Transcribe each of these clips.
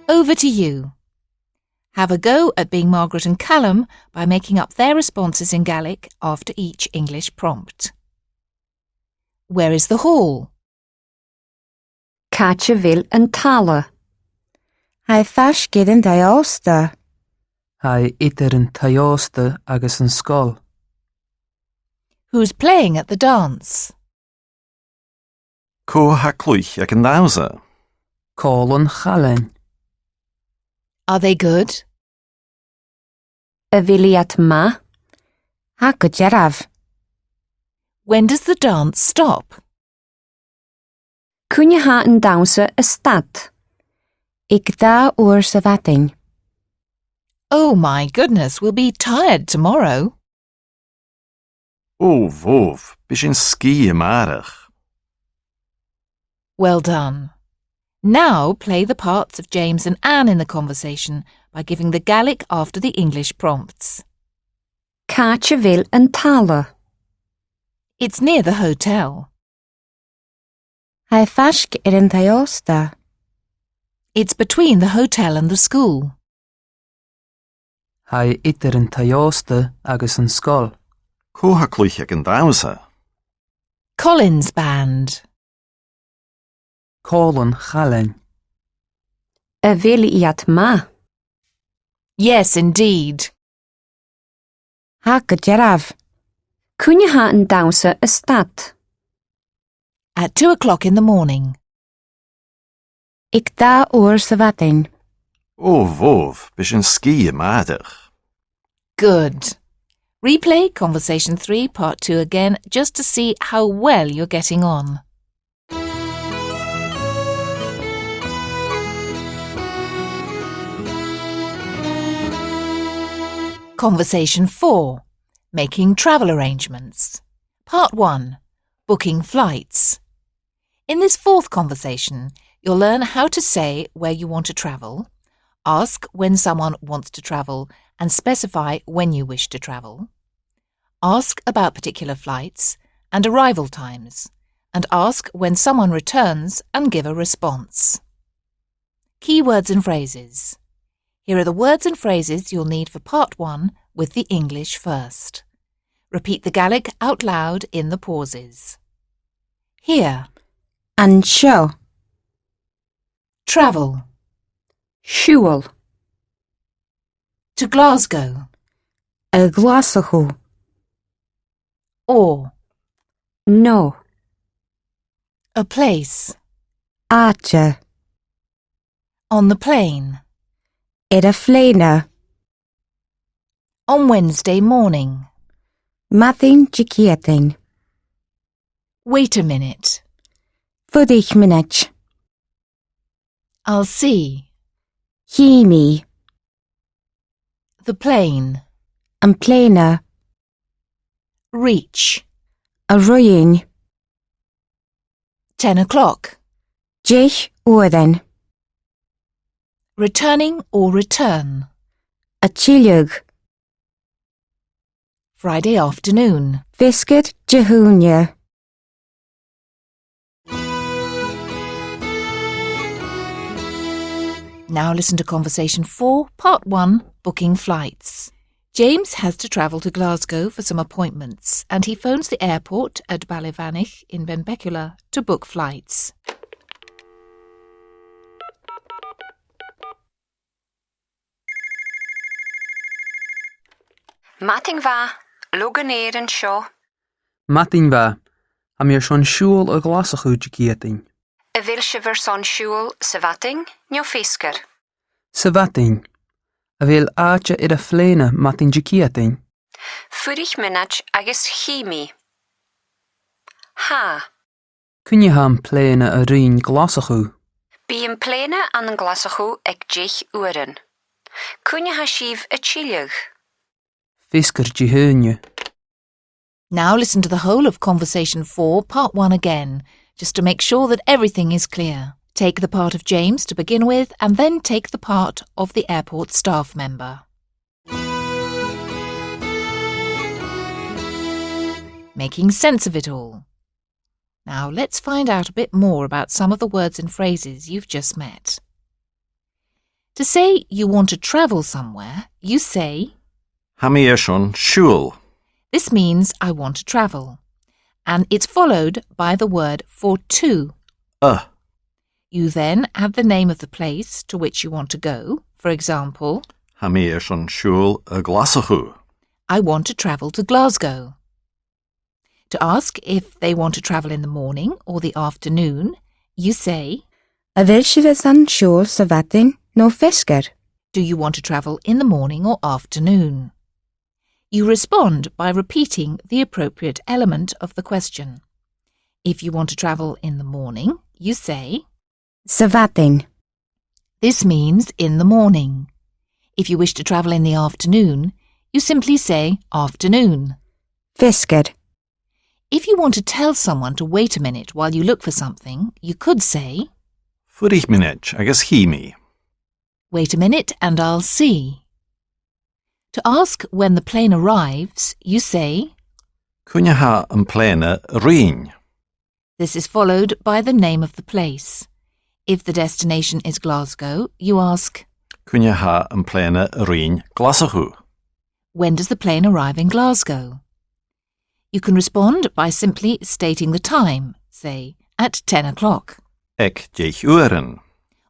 Over to you. Have a go at being Margaret and Callum by making up their responses in Gaelic after each English prompt. Where is the hall? Caite bhfuil an talla. Hai feiscid an daosta. Hai idir an taosta agus an scoil. Who's playing at the dance? Cóthaclúich ag an dámsa. Colin Chalain. Are they good? A bhiliad ma. Ha go dearaf. When does the dance stop? Cúine ha an damsa a stad. Ik da oor sa bhating. Oh my goodness, we'll be tired tomorrow. Ó bhómh, bhí sin scí amárach. Well done. Now play the parts of James and Anne in the conversation by giving the Gaelic after the English prompts. Caite bhfuil an talla. It's near the hotel. Hai feisc an daosta. It's between the hotel and the school. Hai idir an taosta agus an scoil. Cóthaclúich ag an dámsa. Colin's band. Colin Chalain. A bhiliad ma. Yes, indeed. Ha go dearaf. Cúine ha an damsa a stad. At 2 o'clock in the morning. Ik da oor sa bhating. Ó bhómh, bhí sin scí amárach. Good. Replay Conversation 3 Part 2 again just to see how well you're getting on. Conversation 4. Making travel arrangements. Part 1. Booking flights. In this fourth conversation, you'll learn how to say where you want to travel, ask when someone wants to travel and specify when you wish to travel, ask about particular flights and arrival times, and ask when someone returns and give a response. Key words and phrases. Here are the words and phrases you'll need for Part 1 with the English first. Repeat the Gaelic out loud in the pauses. Here. An seo. Travel. Siúil. To Glasgow. A glasachú. Or. No. A place. Áte. On the plane. Ar a phléine. On Wednesday morning. Mathing jikiating. Wait a minute. Fudich minute. I'll see. Himi. The plane. An pléine. Reach. A roiing. 10 o'clock. Jich oorden. Returning or return. A chiliug. Friday afternoon. Fisket jehúne. Now listen to Conversation 4, Part 1, Booking Flights. James has to travel to Glasgow for some appointments and he phones the airport at Ballyvanich in Benbecula to book flights. Mating va. Loganéir an seo. Matin bha. Ha mir schon siúil a glasachú jikiating. A bhfuil se bhar son siúil sa bhating, neo féascar. Sa bhating. A bhfuil áte ar a phléine matin jikiating. Fuirich minach agus chimi. Ha. Cúine ha an pléine a rion glasachú. Bí an pléine an glasachú ag dich uaran. Cúine ha sibh a tíliug. Fiscar jihúne. Now listen to the whole of Conversation 4, Part 1 again, just to make sure that everything is clear. Take the part of James to begin with, and then take the part of the airport staff member. Making sense of it all. Now let's find out a bit more about some of the words and phrases you've just met. To say you want to travel somewhere, you say, Ha mi sin siúl. this means I want to travel, and it's followed by the word for to. You then add the name of the place to which you want to go. For example, Ha mi sin siúl a Glasgow. I want to travel to Glasgow. To ask if they want to travel in the morning or the afternoon, you say, A bhfuil sibh an siúl sa bhataing nó fiscar? do you want to travel in the morning or afternoon? You respond by repeating the appropriate element of the question. If you want to travel in the morning, you say, Sa bhataing. this means in the morning. If you wish to travel in the afternoon, you simply say afternoon. Fiscar. If you want to tell someone to wait a minute while you look for something, you could say, Fuaich minute agus híimi. wait a minute and I'll see. To ask when the plane arrives, you say, Cúne ha an pléine riin. this is followed by the name of the place. If the destination is Glasgow, you ask, Cúne ha an pléine riin Glasgow. when does the plane arrive in Glasgow? You can respond by simply stating the time, say, at 10 o'clock. Ag 10 uaran.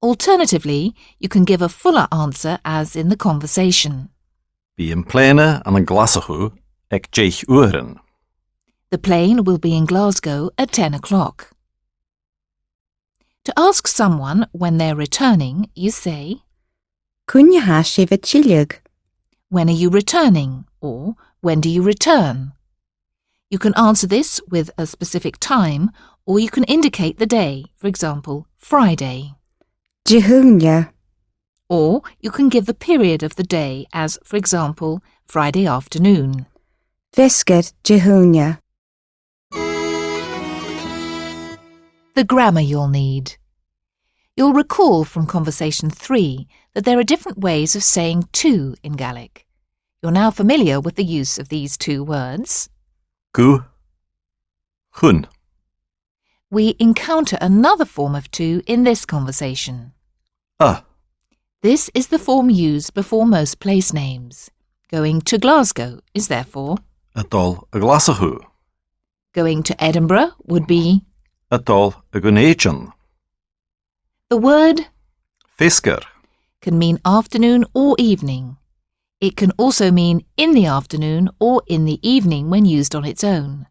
Alternatively, you can give a fuller answer as in the conversation. Bí an pléine an Glasgow ag 10 uaran. The plane will be in Glasgow at 10 o'clock. To ask someone when they're returning, you say, Cúne ha sibh tíolig? when are you returning? Or when do you return? You can answer this with a specific time, or you can indicate the day, for example, Friday. Dihúne. Or you can give the period of the day as, for example, Friday afternoon. Fiscar dihúne. The grammar you'll need. You'll recall from Conversation 3 that there are different ways of saying to in Gaelic. You're now familiar with the use of these two words. Gu. Chun. We encounter another form of to in this conversation. This is the form used before most place names. Going to Glasgow is therefore. Adol a Glasgow. Going to Edinburgh would be. Adol a Gunnéan. The word Fiscar. can mean afternoon or evening. It can also mean in the afternoon or in the evening when used on its own.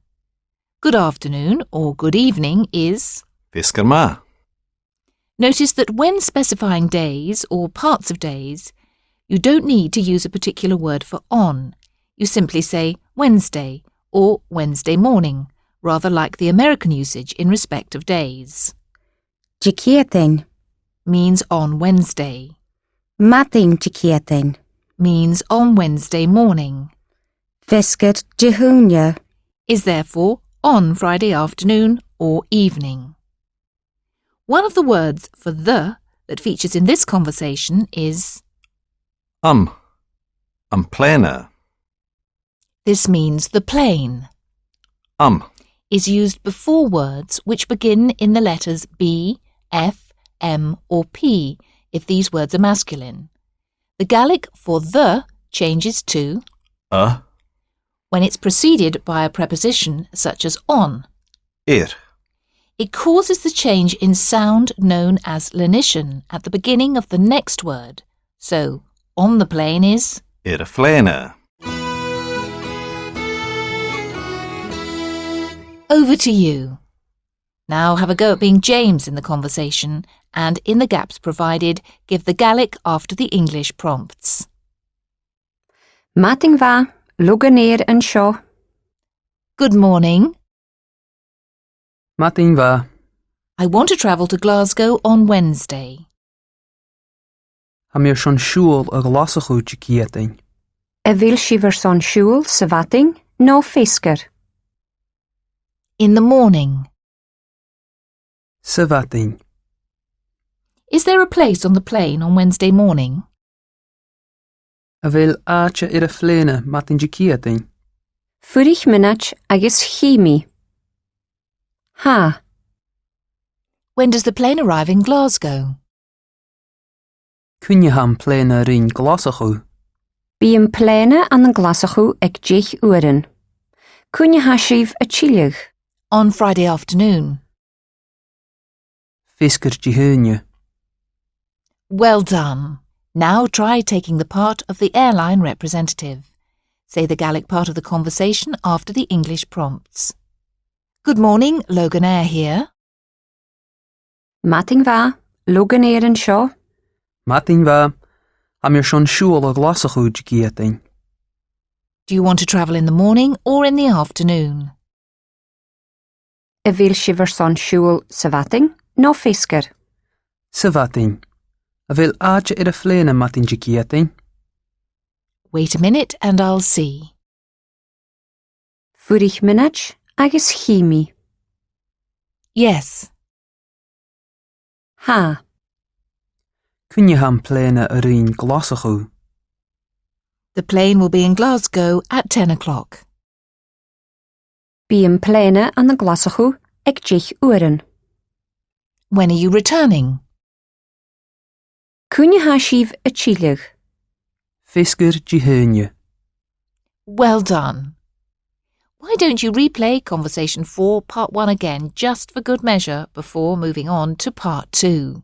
Good afternoon or good evening is. Fiscar ma. Notice that when specifying days or parts of days, you don't need to use a particular word for on. You simply say Wednesday or Wednesday morning, rather like the American usage in respect of days. Dicéatain. Means on Wednesday. Mataing dicéatain. Means on Wednesday morning. Fiscar dihúne. Is therefore on Friday afternoon or evening. One of the words for the that features in this conversation is. An pléine. This means the plane. Is used before words which begin in the letters B, F, M or P if these words are masculine. The Gaelic for the changes to when it's preceded by a preposition such as on. It causes the change in sound known as lenition at the beginning of the next word. So, on the plane is. A pléine. Over to you. Now have a go at being James in the conversation and in the gaps provided, give the Gaelic after the English prompts. Mataing bha, luganéir an seo. Good morning. Mataing bha. I want to travel to Glasgow on Wednesday. Ha mi sin siúl a Glasgow dicéatain. A bhfuil sibh son siúl sa bhataing nó fiscar? In the morning. Sa bhataing. Is there a place on the plane on Wednesday morning? A bhfuil áte ar a phléine mataing dicéatain. Fuaich minute agus híimi. Ha. When does the plane arrive in Glasgow? Cúine ham pléine rin glasachu. Bíam pléine an glasachu ag 10 uaireann. Cúine hasíomh a tíileach. On Friday afternoon. Fisgur dihúne. Well done. Now try taking the part of the airline representative. Say the Gaelic part of the conversation after the English prompts. Good morning, Logan Air here. Mating bha, Logan Air an seo. Matin va, am your son siúl a glasachu giating. Do you want to travel in the morning or in the afternoon? A bhíl sibhar son siúil sa bhating nó fiscar. Savating. A vil áte a fléine matin giating. Wait a minute and I'll see. Fuirich minach agus chimi. Yes. Ha. Cúine ham pléine a rin glasachu. The plane will be in Glasgow at 10 o'clock. Bíam pléine an glasachu ag 10 uaireann. When are you returning? Cúine hasíomh a tíileach. Fisgur dihúne. Well done. Why don't you replay Conversation 4 Part 1 again just for good measure before moving on to Part 2?